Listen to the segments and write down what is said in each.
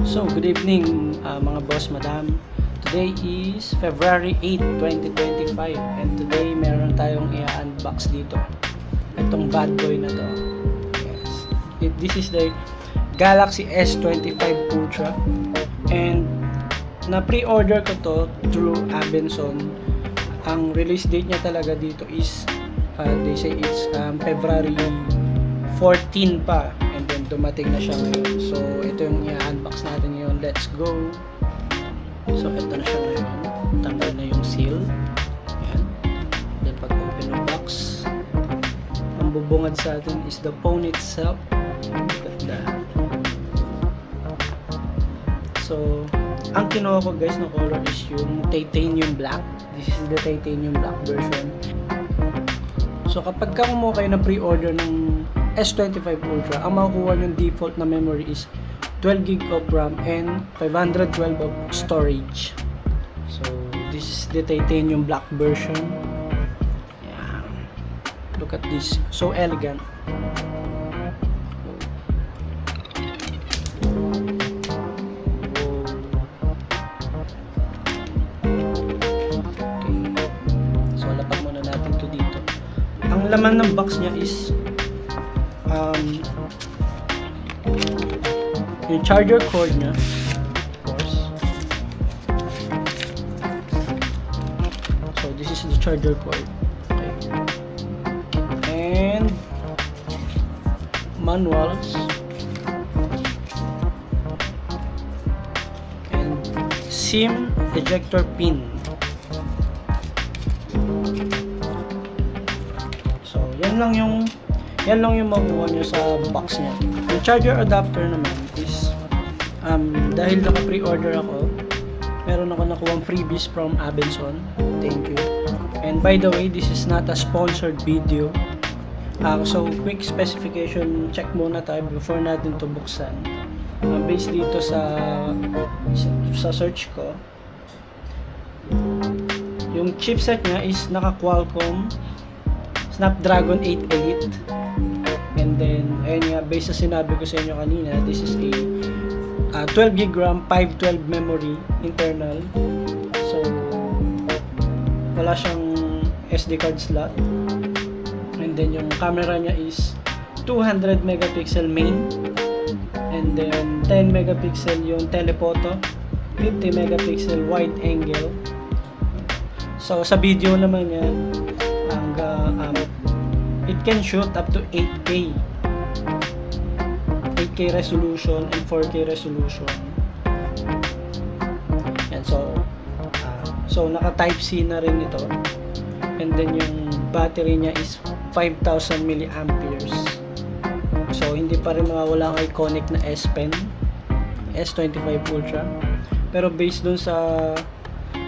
So, good evening mga boss, madam. Today is February 8, 2025 and today meron tayong i-unbox dito. Itong bad boy na to. Yes. This is the Galaxy S25 Ultra and na pre-order ko to through Abenson. Ang release date niya talaga dito is they say it's February 14 pa and then dumating na siya ngayon. So ito yung i-unbox natin ngayon. Let's go. So ito na siya ngayon. Tanggal na yung seal. Ayan. Then pag open ng box, ang bubungad sa atin is the phone itself. Look at that. So ang kinuha ko guys na color is yung titanium black. This is the titanium black version. So kapag ka kumuha kayo ng pre-order ng S25 Ultra, ang makukuha yung default na memory is 12GB of RAM and 512 of storage. So this is the titanium black version. Yeah. Look at this, so elegant. Ang laman ng box niya is yung charger cord niya, of course. So this is the charger cord. Okay. And manuals and SIM ejector pin. Yan lang yung makuha nyo sa box niya. Yung charger adapter naman is dahil naka-pre-order ako, meron ako nakuha freebies from Abenson. Thank you. And by the way, this is not a sponsored video. So quick specification check muna tayo before natin to buksan. Based dito sa search ko, yung chipset niya is naka Qualcomm Snapdragon 8 Elite. And then, ayun nga, based sa sinabi ko sa inyo kanina, this is a 12GB RAM, 512 memory, internal. So, wala siyang SD card slot. And then, yung camera niya is 200 megapixel main. And then, 10 megapixel yung telephoto, 50 megapixel wide angle. So, sa video naman yan, it can shoot up to 8K resolution and 4K resolution. Yan, so naka type C na rin ito. And then yung battery niya is 5,000 milliamperes. So hindi pa rin mawawala ang iconic na S Pen S25 Ultra. Pero based dun sa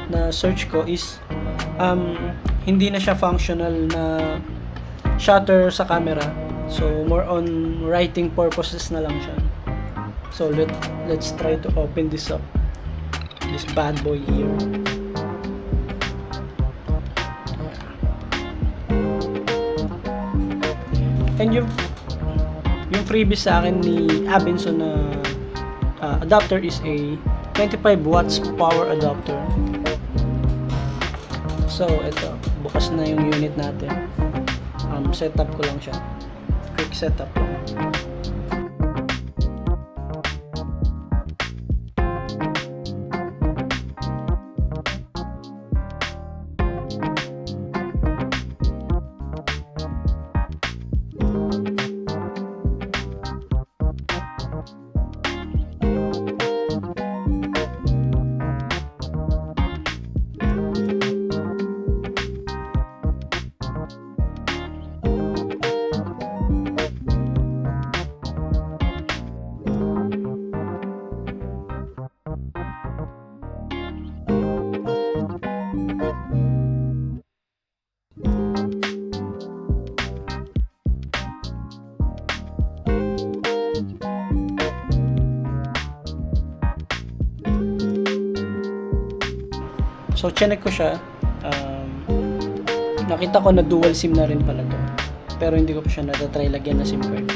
na search ko is hindi na siya functional na shutter sa camera. So more on writing purposes na lang siya. So let's try to open this up. This bad boy here. And yung freebie sa akin ni Abenson na adapter is a 25 watts power adapter. So ito, bukas na yung unit natin. Setup ko lang siya. Quick setup lang. So, chinek ko siya. Nakita ko na dual SIM na rin pala to. Pero hindi ko pa siya natatry lagyan na SIM card.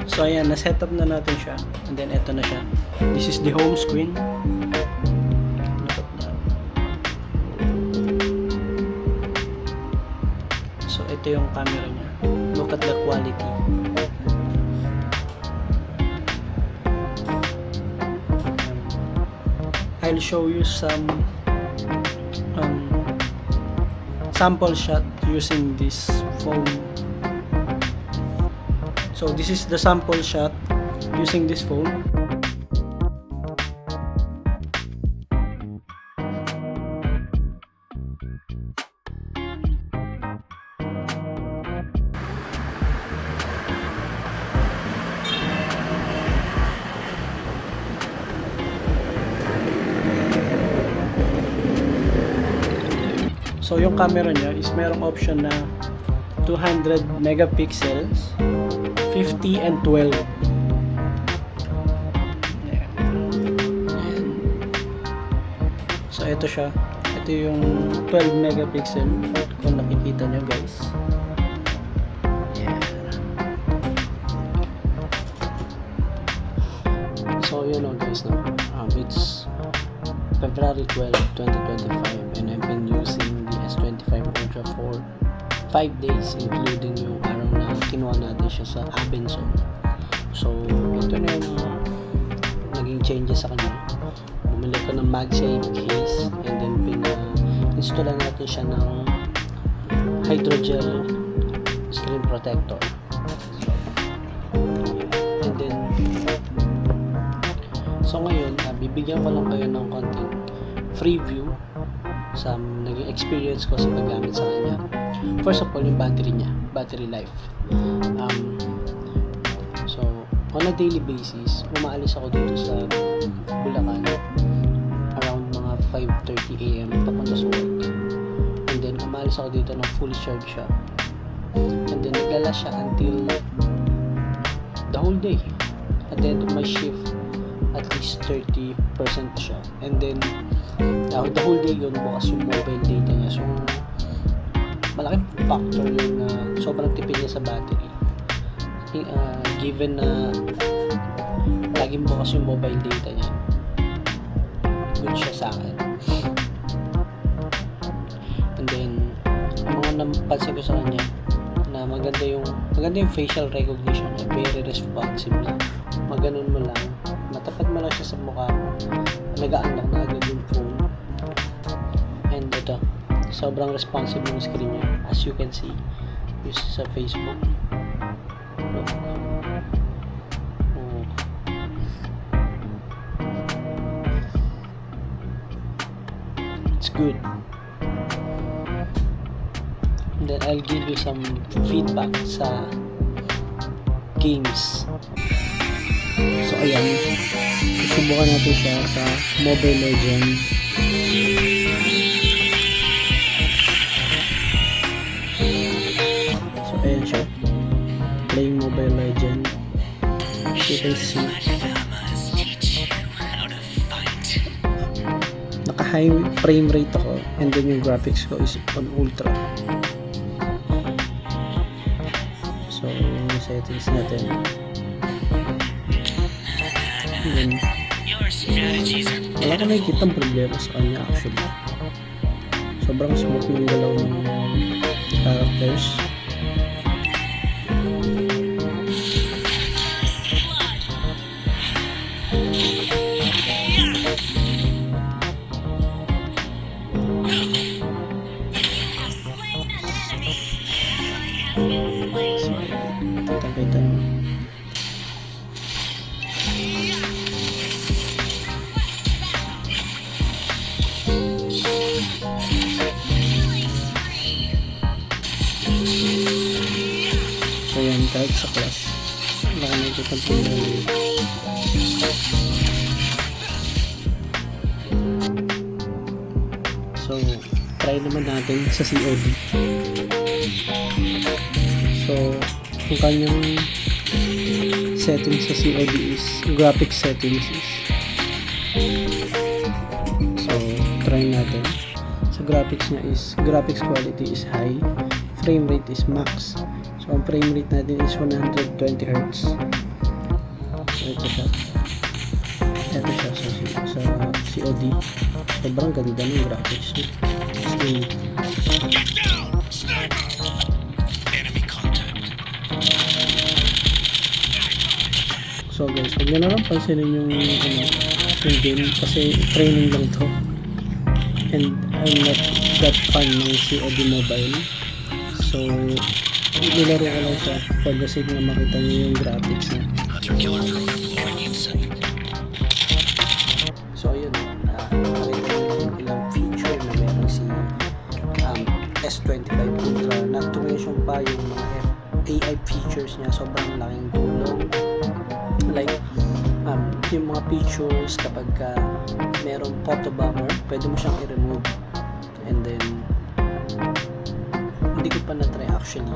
So ayan, na-set up na natin siya. And then eto na siya. This is the home screen. Look at that. So ito yung camera niya. Look at the quality. I'll show you some sample shot using this phone. So this is the sample shot using this phone. So yung camera niya is merong option na 200 megapixels, 50 and 12. Ayan. Ayan. So ito siya. Ito yung 12 megapixel kung nakikita nyo guys. Ayan. So yun know guys, no? It's February 12, 2025 and I've been using the S25 Ultra for 5 days including yung araw na kinuha natin siya sa Abenson. So ito na yung naging changes sa kanya. Bumili ko ng MagSafe case and then install natin siya ng hydrogel screen protector. And then so ngayon, bibigyan ko lang kayo ng konting free view sa naging experience ko sa paggamit sa kanya. First of all, yung battery niya, battery life. So, on a daily basis, umaalis ako dito sa Bulacan around mga 5:30 AM papunta sa work. And then, umaalis ako dito ng fully charged siya. And then, naglala siya until the whole day. At the end of my shift, at least 30% pa siya. And then, the whole day yun, bukas yung mobile data niya. So, malaking factor yun na sobrang tipid niya sa battery. Given na laging bukas yung mobile data niya, good siya sa akin. And then, ang mga napansin ko sa kanya, na maganda yung facial recognition niya, very responsive na. Maganon mo lang, matapat mo lang siya sa mukha mo, nag-unlock na agad yung phone. And ito, sobrang responsive yung screen niya, as you can see, use sa Facebook. Look. Oh. It's good. And then I'll give you some feedback sa games. So ayan, susubukan natin siya sa Mobile Legends. So ayan siya, playing Mobile Legends. You can see naka high frame rate ako, and then yung graphics ko is on ultra. So yung settings natin, yun. Wala ko nakikita ang problema sa kanya actually. Sobrang smooth yung galaw ng characters. Kita-kita mo. So yan, kahit sa class, wala ka nakikita ang problema. So, try naman natin sa COD. So, yung kanyang settings sa COD is, graphics settings is, so, try natin. So, graphics niya is, graphics quality is high, frame rate is max. So, ang frame rate natin is 120 Hz. COD. Sobrang ganda ng graphics niya. Slim. So guys, huwag nyo na lang pansinin yung game kasi training lang to. And I'm not that fan ng COD Mobile. So, nilaro ko lang siya for the sake na makita nyo yung graphics niya. So, ayun. Nakita nyo yung ilang feature na meron si S25 Ultra. Not to mention pa yung mga AI features niya. Sobrang laking tulong. Like, yung mga features kapag merong photo bomber, pwede mo siyang i-remove. And then, hindi ko pa na-try actually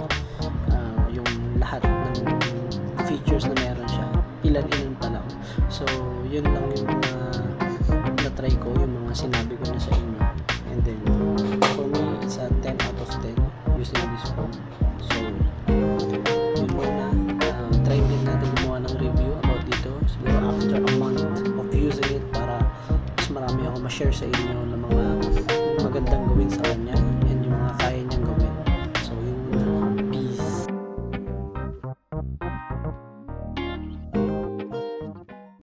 yung lahat ng features na meron siya. Ilan-ilan pa lang. So, yun lang yung mga na-try ko, yung mga sinabi ko na sa inyo. And then, for me, it's a 10 out of 10 using this phone. So, yun muna. Try din natin gumawa ng review about dito. Siguro after a month of using it para mas marami ako ma-share sa inyo ng mga magandang gawin sa kanya.